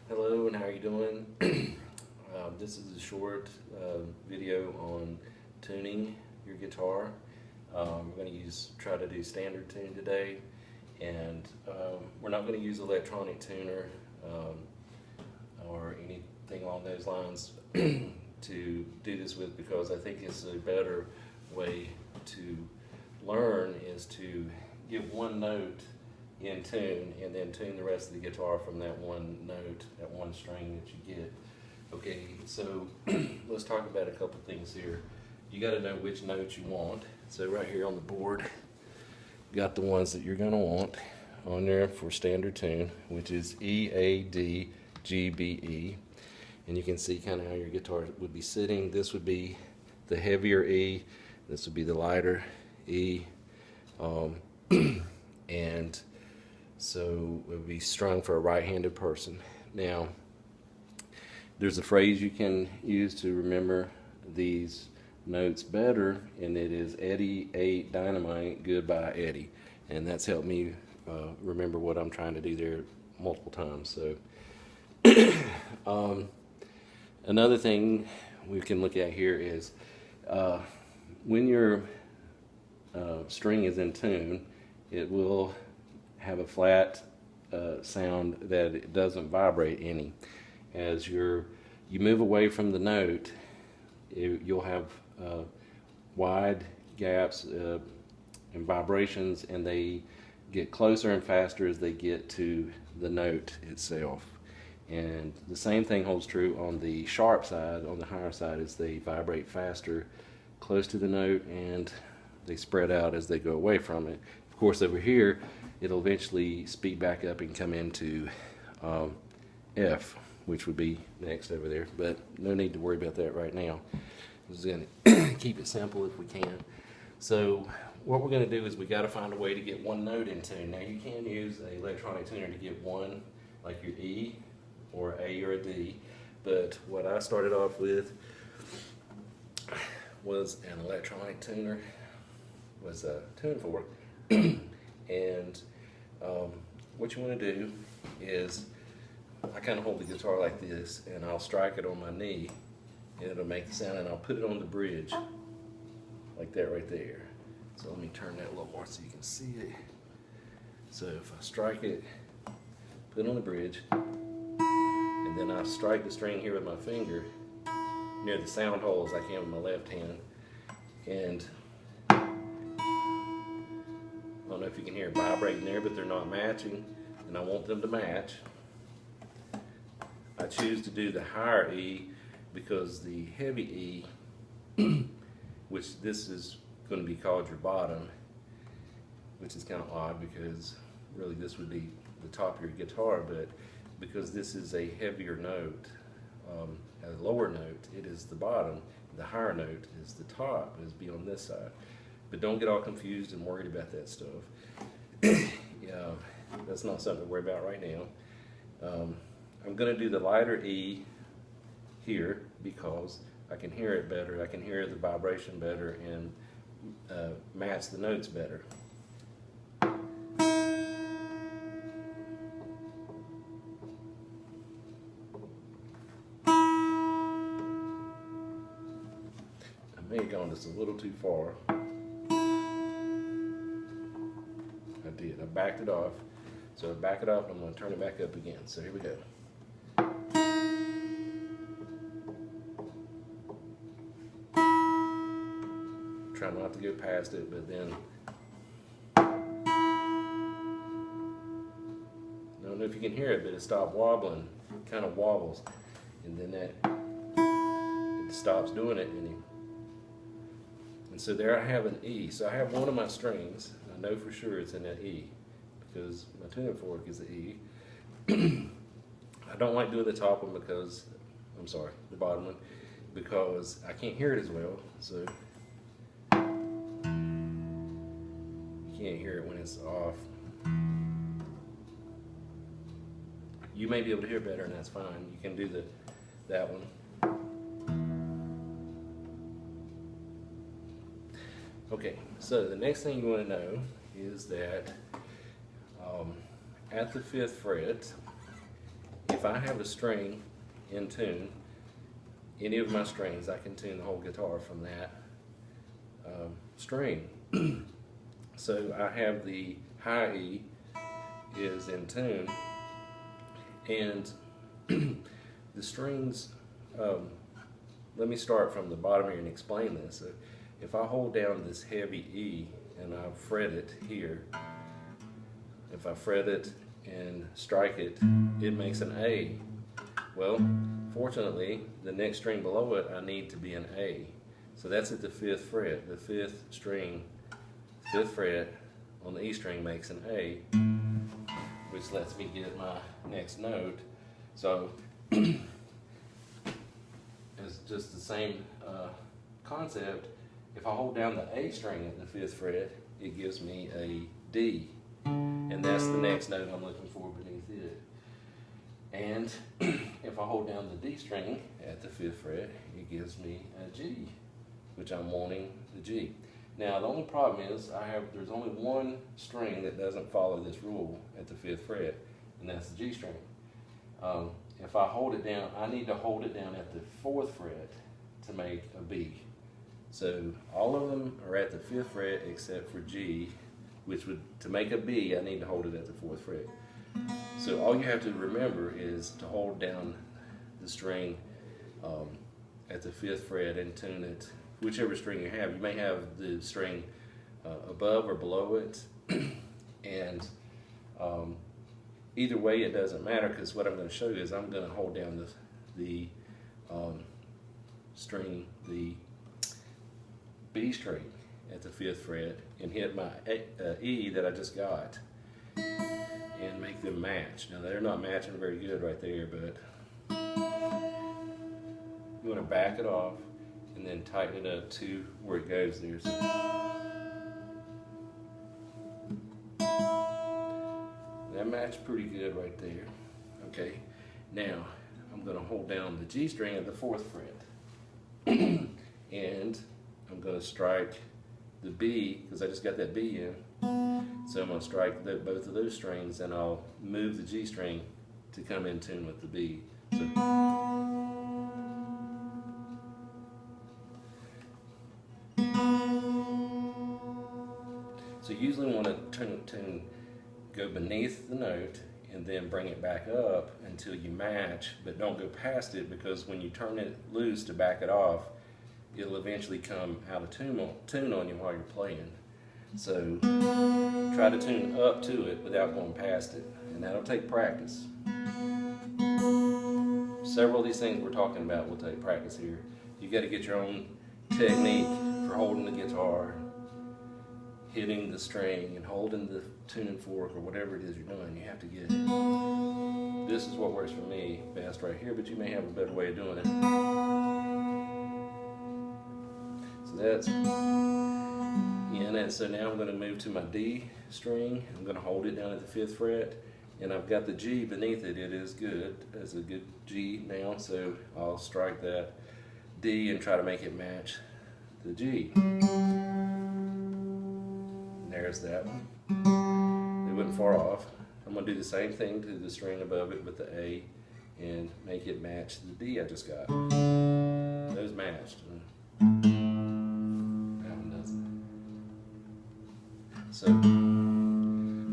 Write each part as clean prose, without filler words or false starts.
Hello, and how are you doing? This is a short video on tuning your guitar. We're going to try to do standard tune today, and we're not going to use electronic tuner or anything along those lines to do this with, because I think it's a better way to learn is to give one note in tune and then tune the rest of the guitar from that one note, that one string that you get. Okay, so let's talk about a couple things here. You got to know which notes you want. So right here on the board, got the ones that you're going to want on there for standard tune, which is E, A, D, G, B, E. And you can see kind of how your guitar would be sitting. This would be the heavier E, this would be the lighter E, and so it would be strung for a right-handed person. Now, there's a phrase you can use to remember these notes better, and it is Eddie ate dynamite, goodbye Eddie. And that's helped me remember what I'm trying to do there multiple times. So another thing we can look at here is when your string is in tune, it will have a flat sound that it doesn't vibrate any. As you move away from the note, you'll have wide gaps and vibrations, and they get closer and faster as they get to the note itself. And the same thing holds true on the sharp side, on the higher side, as they vibrate faster close to the note and they spread out as they go away from it. Of course, over here, it'll eventually speed back up and come into F, which would be next over there, but no need to worry about that right now. We're just going to keep it simple if we can. So what we're going to do is we got to find a way to get one note in tune. Now, you can use an electronic tuner to get one, like your E or A or a D, but what I started off with was an electronic tuner, was a tune fork. And what you want to do is, I kind of hold the guitar like this, and I'll strike it on my knee, and it'll make the sound, and I'll put it on the bridge, like that right there. So let me turn that a little more so you can see it. So if I strike it, put it on the bridge, and then I strike the string here with my finger near the sound hole as I can with my left hand, and I don't know if you can hear it vibrating there, but they're not matching, and I want them to match. I choose to do the higher E because the heavy E, which this is going to be called your bottom, which is kind of odd because really this would be the top of your guitar, but because this is a heavier note, a lower note, it is the bottom. The higher note is the top, is be on this side. But don't get all confused and worried about that stuff. Yeah, that's not something to worry about right now. I'm going to do the lighter E here because I can hear it better. I can hear the vibration better and match the notes better. I may have gone just a little too far. I did. I backed it off. So I back it off, and I'm going to turn it back up again. So here we go. Try not to go past it, but then I don't know if you can hear it, but it stopped wobbling. It kind of wobbles, and then it stops doing it anymore. And so there I have an E. So I have one of my strings. I know for sure it's in an E because my tuning fork is the E. I don't like doing the top one because, I'm sorry, the bottom one, because I can't hear it as well. So you can't hear it when it's off. You may be able to hear better, and that's fine. You can do that one. Okay, so the next thing you want to know is that at the 5th fret if I have a string in tune, any of my strings, I can tune the whole guitar from that string. So I have the high E is in tune, and the strings, let me start from the bottom here and explain this. So if I hold down this heavy E and I fret it here, if I fret it and strike it, it makes an A. Well, fortunately, the next string below it, I need to be an A. So that's at the 5th fret. The 5th string, 5th fret on the E string makes an A, which lets me get my next note. So it's just the same concept. If I hold down the A string at the 5th fret, it gives me a D, and that's the next note I'm looking for beneath it. And if I hold down the D string at the 5th fret, it gives me a G, which I'm wanting the G. Now the only problem is there's only one string that doesn't follow this rule at the 5th fret, and that's the G string. If I hold it down, I need to hold it down at the 4th fret to make a B. So all of them are at the 5th fret except for G, which would, to make a B, I need to hold it at the 4th fret. So all you have to remember is to hold down the string at the 5th fret and tune it, whichever string you have. You may have the string above or below it, and either way it doesn't matter, because what I'm going to show you is I'm going to hold down the string, the B string at the 5th fret, and hit my E that I just got, and make them match. Now they're not matching very good right there, but you want to back it off and then tighten it up to where it goes there. So that matched pretty good right there. Okay, now I'm going to hold down the G string at the 4th fret, and I'm going to strike the B, because I just got that B in. So I'm going to strike both of those strings, and I'll move the G string to come in tune with the B. So you usually want to go beneath the note and then bring it back up until you match, but don't go past it, because when you turn it loose to back it off, it'll eventually come out of tune on you while you're playing. So try to tune up to it without going past it, and that'll take practice. Several of these things we're talking about will take practice here. You got to get your own technique for holding the guitar, hitting the string, and holding the tuning fork or whatever it is you're doing. You have to get it. This is what works for me best right here, but you may have a better way of doing it. So that's so now I'm going to move to my D string. I'm going to hold it down at the 5th fret, and I've got the G beneath it. It is good. It's a good G now, so I'll strike that D and try to make it match the G. There's that one. It wasn't far off. I'm going to do the same thing to the string above it with the A and make it match the D I just got. Those matched.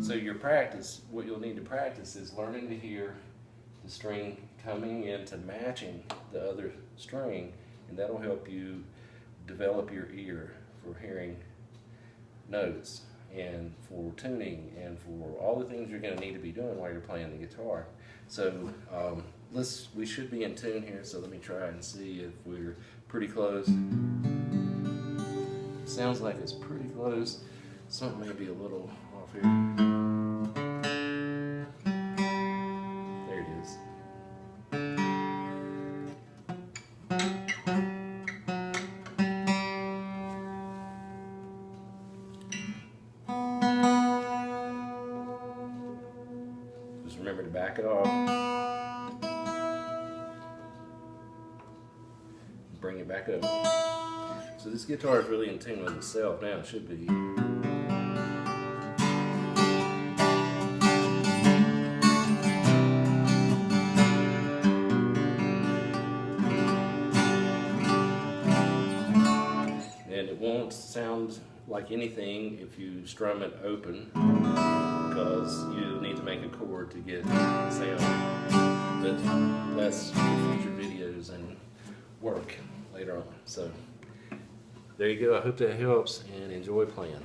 So your practice, what you'll need to practice is learning to hear the string coming into matching the other string, and that'll help you develop your ear for hearing notes and for tuning and for all the things you're going to need to be doing while you're playing the guitar. So we should be in tune here, so let me try and see if we're pretty close. Sounds like it's pretty close. Something may be a little off here. There it is. Just remember to back it off. Bring it back up. So this guitar is really in tune with itself now. It should be. It won't sound like anything if you strum it open, because you need to make a chord to get sound. But that's for future videos and work later on. So there you go. I hope that helps, and enjoy playing.